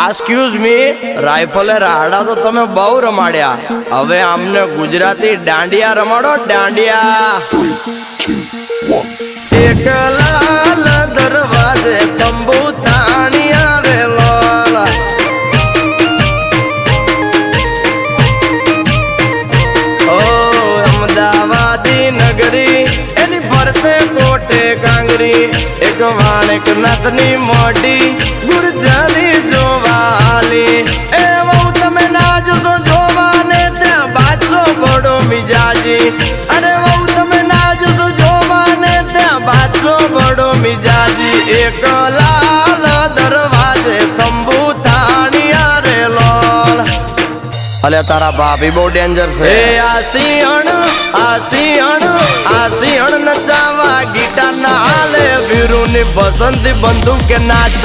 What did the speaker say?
Excuse me, રાઇફલે રાડા તો તમે બહુ રમાડ્યા, હવે આમને ગુજરાતી દાંડિયા રમાડો, દાંડિયા। એક લાલ દરવાજે તંબુ તાણી આવેલો, ઓ અમદાવાદી નગરી એની ફરતે કોટે કાંગરી, એક વાણેક નાથની મોઢી ગુરજાની જોવાલી, એ વહુ તમે ના જોશો જોવાને ત્યાં બાદશો બડો મિજાજી, અરે વહુ તમે ના જોશો જોવાને ત્યાં બાદશો બડો મિજાજી। એક લાલ દરવાજે તંબુ તાણી આરેલો, અલે તારા ભાભી બહુ ડેન્જર છે। આ સિંહણ નચાવા ગીટાર ના હાલે, વીરુની બસંતી બંદૂક કે નાચ।